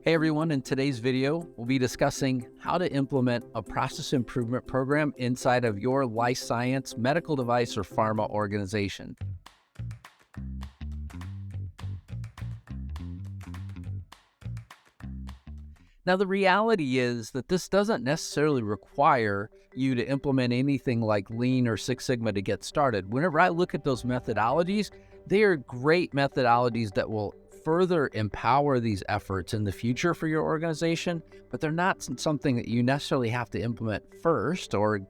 Hey everyone, in today's video, we'll be discussing how to implement a process improvement program inside of your life science, medical device, or pharma organization. Now, the reality is that this doesn't necessarily require you to implement anything like Lean or Six Sigma to get started. Whenever I look at those methodologies, they are great methodologies that will further empower these efforts in the future for your organization, but they're not something that you necessarily have to implement first or,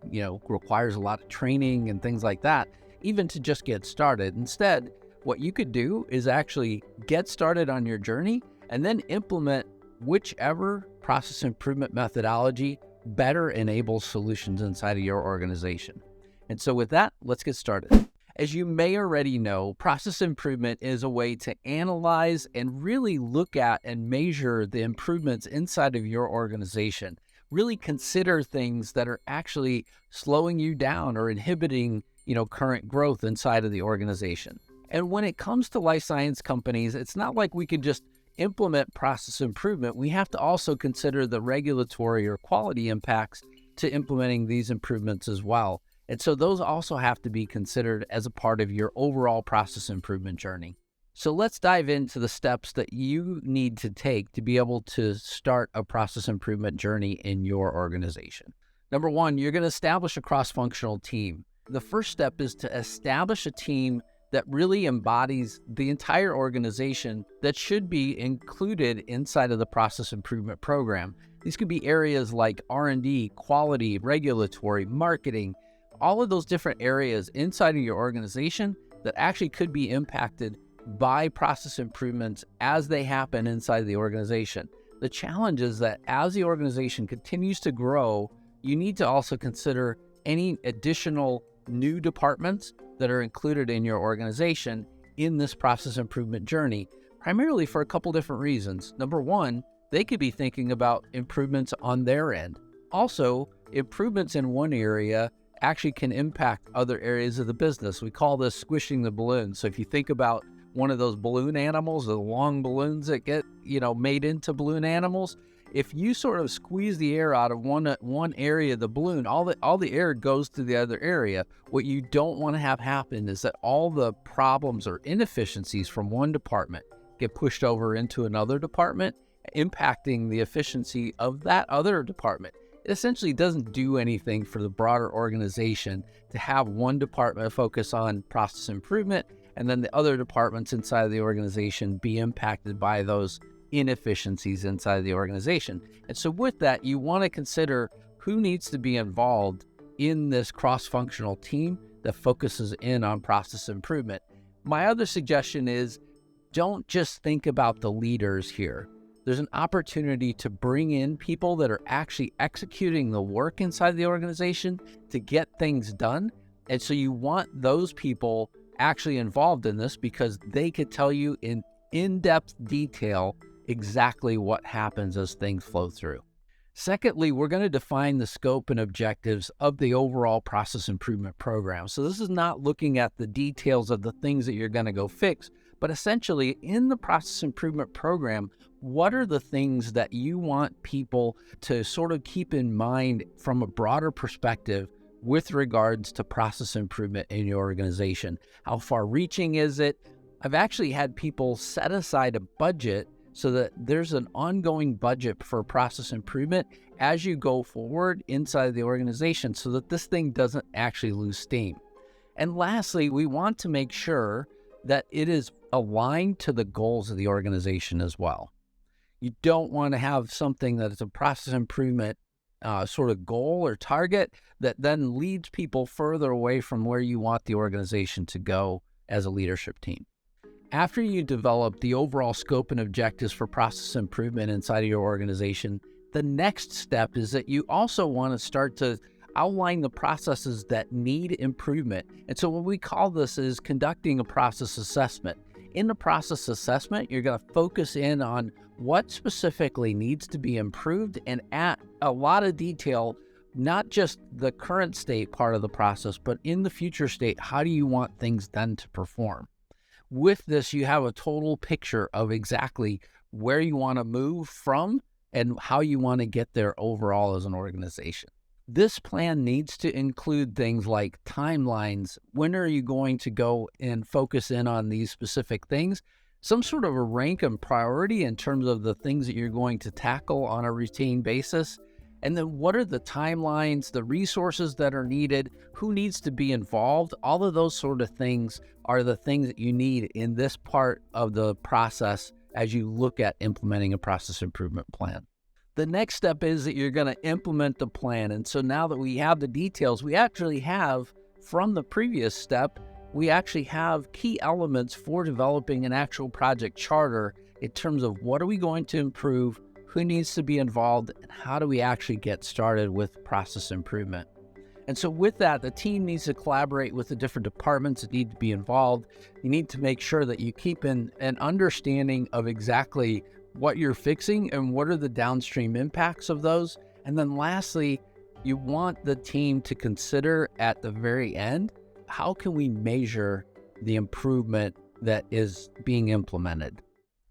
requires a lot of training and things like that, even to just get started. Instead, what you could do is actually get started on your journey and then implement whichever process improvement methodology better enables solutions inside of your organization. And so with that, let's get started. As you may already know, process improvement is a way to analyze and really look at and measure the improvements inside of your organization. Really consider things that are actually slowing you down or inhibiting, current growth inside of the organization. And when it comes to life science companies, it's not like we could just implement process improvement. We have to also consider the regulatory or quality impacts to implementing these improvements as well. And so those also have to be considered as a part of your overall process improvement journey. So let's dive into the steps that you need to take to be able to start a process improvement journey in your organization. Number one, you're going to establish a cross-functional team. The first step is to establish a team that really embodies the entire organization that should be included inside of the process improvement program. These could be areas like R&D, quality, regulatory, marketing, all of those different areas inside of your organization that actually could be impacted by process improvements as they happen inside the organization. The challenge is that as the organization continues to grow, you need to also consider any additional new departments that are included in your organization in this process improvement journey, primarily for a couple different reasons. Number one, they could be thinking about improvements on their end. Also, improvements in one area actually can impact other areas of the business. We call this squishing the balloon. So if you think about one of those balloon animals, the long balloons that get, made into balloon animals, if you sort of squeeze the air out of one area of the balloon, all the air goes to the other area. What you don't want to have happen is that all the problems or inefficiencies from one department get pushed over into another department, impacting the efficiency of that other department. It essentially doesn't do anything for the broader organization to have one department focus on process improvement and then the other departments inside of the organization be impacted by those inefficiencies inside the organization. And so with that, you want to consider who needs to be involved in this cross-functional team that focuses in on process improvement. My other suggestion is don't just think about the leaders here. There's an opportunity to bring in people that are actually executing the work inside the organization to get things done. And so you want those people actually involved in this because they could tell you in in-depth detail exactly what happens as things flow through. Secondly, we're going to define the scope and objectives of the overall process improvement program. So this is not looking at the details of the things that you're going to go fix, but essentially in the process improvement program, what are the things that you want people to sort of keep in mind from a broader perspective with regards to process improvement in your organization? How far reaching is it? I've actually had people set aside a budget so that there's an ongoing budget for process improvement as you go forward inside the organization so that this thing doesn't actually lose steam. And lastly, we want to make sure that it is aligned to the goals of the organization as well. You don't want to have something that is a process improvement sort of goal or target that then leads people further away from where you want the organization to go as a leadership team. After you develop the overall scope and objectives for process improvement inside of your organization, the next step is that you also want to start to outline the processes that need improvement. And so what we call this is conducting a process assessment. In the process assessment, you're going to focus in on what specifically needs to be improved and at a lot of detail, not just the current state part of the process, but in the future state, how do you want things done to perform? With this, you have a total picture of exactly where you want to move from and how you want to get there overall as an organization. This plan needs to include things like timelines. When are you going to go and focus in on these specific things? Some sort of a rank and priority in terms of the things that you're going to tackle on a routine basis. And then what are the timelines, the resources that are needed, who needs to be involved? All of those sort of things are the things that you need in this part of the process as you look at implementing a process improvement plan. The next step is that you're going to implement the plan. And so now that we have the details, we actually have, from the previous step, we actually have key elements for developing an actual project charter in terms of what are we going to improve, who needs to be involved, and how do we actually get started with process improvement. And so with that, the team needs to collaborate with the different departments that need to be involved. You need to make sure that you keep an understanding of exactly what you're fixing and what are the downstream impacts of those. And then lastly, you want the team to consider at the very end, how can we measure the improvement that is being implemented?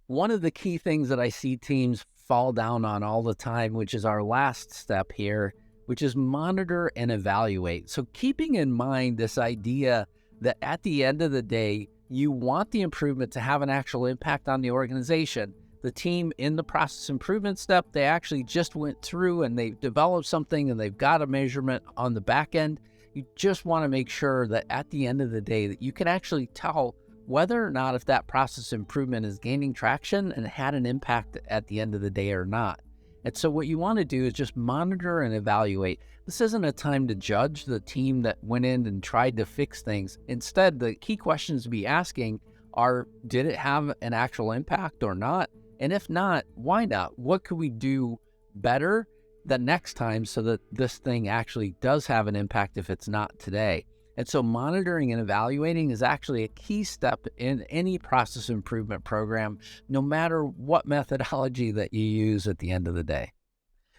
One of the key things that I see teams fall down on all the time, which is our last step here, which is monitor and evaluate. So keeping in mind this idea that at the end of the day, you want the improvement to have an actual impact on the organization. The team in the process improvement step, they actually just went through and they've developed something and they've got a measurement on the back end. You just want to make sure that at the end of the day that you can actually tell whether or not if that process improvement is gaining traction and had an impact at the end of the day or not. And so what you want to do is just monitor and evaluate. This isn't a time to judge the team that went in and tried to fix things. Instead, the key questions to be asking are, did it have an actual impact or not? And if not, why not? What could we do better the next time so that this thing actually does have an impact if it's not today? And so monitoring and evaluating is actually a key step in any process improvement program, no matter what methodology that you use at the end of the day.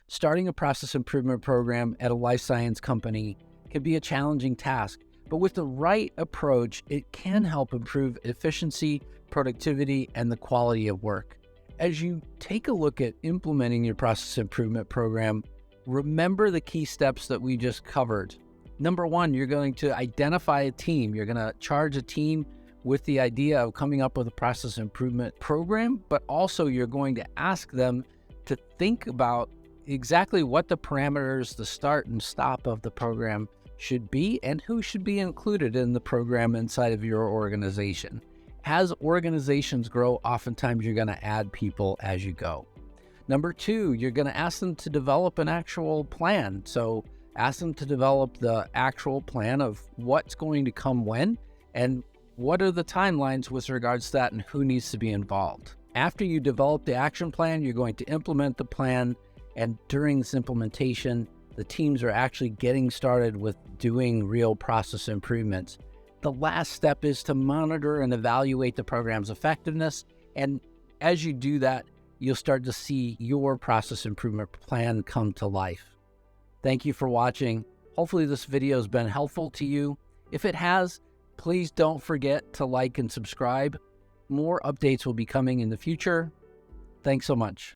Starting a process improvement program at a life science company can be a challenging task, but with the right approach, it can help improve efficiency, productivity, and the quality of work. As you take a look at implementing your process improvement program, remember the key steps that we just covered. Number one, you're going to identify a team. You're going to charge a team with the idea of coming up with a process improvement program, but also you're going to ask them to think about exactly what the parameters, the start and stop of the program should be and who should be included in the program inside of your organization. As organizations grow, oftentimes you're going to add people as you go. Number two, you're going to ask them to develop an actual plan. So ask them to develop the actual plan of what's going to come when and what are the timelines with regards to that and who needs to be involved. After you develop the action plan, you're going to implement the plan. And during this implementation, the teams are actually getting started with doing real process improvements. The last step is to monitor and evaluate the program's effectiveness. And as you do that, you'll start to see your process improvement plan come to life. Thank you for watching. Hopefully this video has been helpful to you. If it has, please don't forget to like and subscribe. More updates will be coming in the future. Thanks so much.